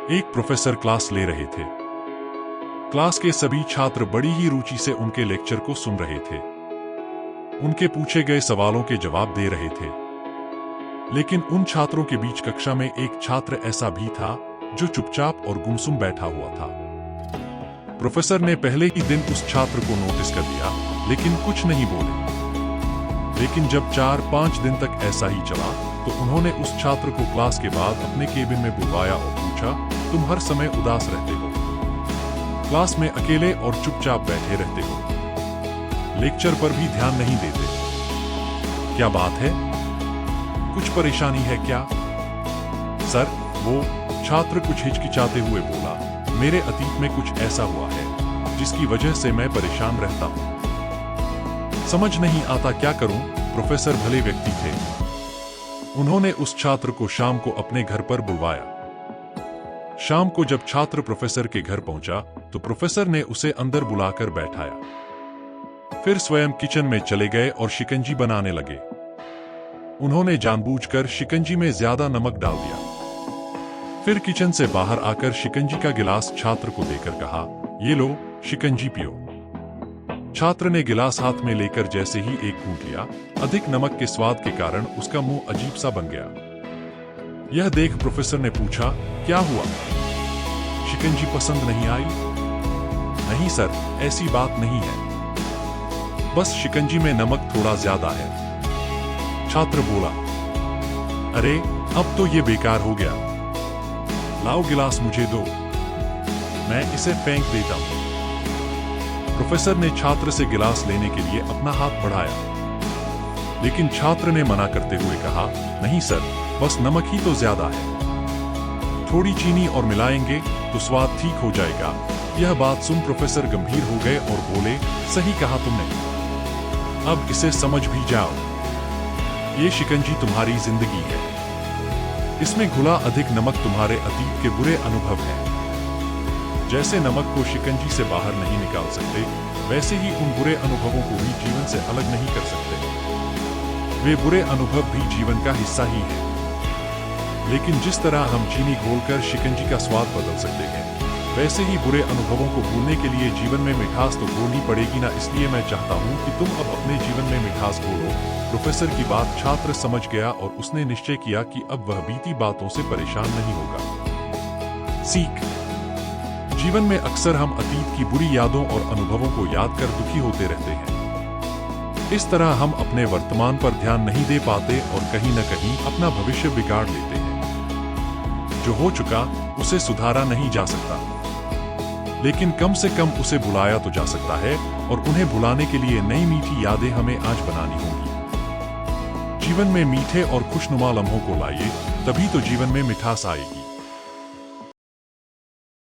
एक professor class ले रहे थे। क्लास के सभी छात्र बड़ी ही रुचि से उनके लेक्चर को सुन रहे थे। उनके पूछे गए सवालों के जवाब दे रहे थे। लेकिन उन छात्रों के बीच कक्षा में एक छात्र ऐसा भी था जो चुपचाप और गुमसुम बैठा हुआ था। प्रोफेसर ने पहले ही दिन उस छात्र को नोटिस कर लिया, लेकिन कुछ नहीं बोले। लेकिन जब 4-5 दिन तक ऐसा ही चला, तो उन्होंने उस छात्र को क्लास के बाद अपने केबिन में बुलवाया और पूछा, तुम हर समय उदास रहते हो, क्लास में अकेले और चुपचाप बैठे रहते हो, लेक्चर पर भी ध्यान नहीं देते, क्या बात है? कुछ परेशानी है क्या? सर, वो छात्र कुछ हिचकिचाते हुए बोला, मेरे अतीत में कुछ ऐसा हुआ है जिसकी वजह से मैं परेशान रहता हूं। समझ नहीं आता क्या करूं। प्रोफेसर भले व्यक्ति थे। उन्होंने उस छात्र को शाम को अपने घर पर बुलवाया। शाम को जब छात्र प्रोफेसर के घर पहुंचा, तो प्रोफेसर ने उसे अंदर बुलाकर बैठाया। फिर स्वयं किचन में चले गए और शिकंजी बनाने लगे। उन्होंने जानबूझकर शिकंजी में ज्यादा नमक डाल दिया। फिर किचन से बाहर आकर शिकंजी का गिलास छात्र को देकर कहा, ये लो, शिकंजी पियो। छात्र ने गिलास हाथ में लेकर जैसे ही एक घूंट लिया, अधिक नमक के स्वाद के कारण उसका मुंह अजीब सा बन गया। यह देख प्रोफेसर ने पूछा, क्या हुआ? शिकंजी पसंद नहीं आई? नहीं सर, ऐसी बात नहीं है, बस शिकंजी में नमक थोड़ा ज्यादा है। छात्र बोला, अरे अब तो ये बेकार हो गया, लाओ गिलास मुझे दो, मैं इसे फेंक देता हूं। प्रोफेसर ने छात्र से गिलास लेने के लिए अपना हाथ बढ़ाया, लेकिन छात्र ने मना करते हुए कहा, नहीं सर, बस नमक ही तो ज्यादा है, थोड़ी चीनी और मिलाएंगे तो स्वाद ठीक हो जाएगा। यह बात सुन प्रोफेसर गंभीर हो गए और बोले, सही कहा तुमने, अब इसे समझ भी जाओ, ये शिकंजी तुम्हारी जिंदगी है, इसमें घुला अधिक नमक तुम्हारे अतीत के बुरे अनुभव हैं। जैसे नमक को शिकंजी से बाहर नहीं निकाल सकते, वैसे ही उन बुरे अनुभवों को भी जीवन से अलग नहीं कर सकते। वे बुरे अनुभव भी जीवन का हिस्सा ही है। लेकिन जिस तरह हम चीनी घोलकर शिकंजी का स्वाद बदल सकते हैं, वैसे ही बुरे अनुभवों को भूलने के लिए जीवन में मिठास तो घोलनी पड़ेगी ना। इसलिए मैं चाहता हूं कि तुम अब अपने जीवन में मिठास घोलो। प्रोफेसर की बात छात्र समझ गया और उसने निश्चय किया कि अब वह बीती बातों से परेशान नहीं होगा। सीख: जीवन में अक्सर हम अतीत की बुरी यादों और अनुभवों को याद कर दुखी होते रहते हैं। इस तरह हम अपने वर्तमान पर ध्यान नहीं दे पाते और कहीं न कहीं अपना भविष्य बिगाड़ लेते हैं। जो हो चुका उसे सुधारा नहीं जा सकता, लेकिन कम से कम उसे भुलाया तो जा सकता है, और उन्हें भुलाने के लिए नई मीठी यादें हमें आज बनानी होंगी। जीवन में मीठे और खुशनुमा लम्हों को लाइए, तभी तो जीवन में मिठास आएगी।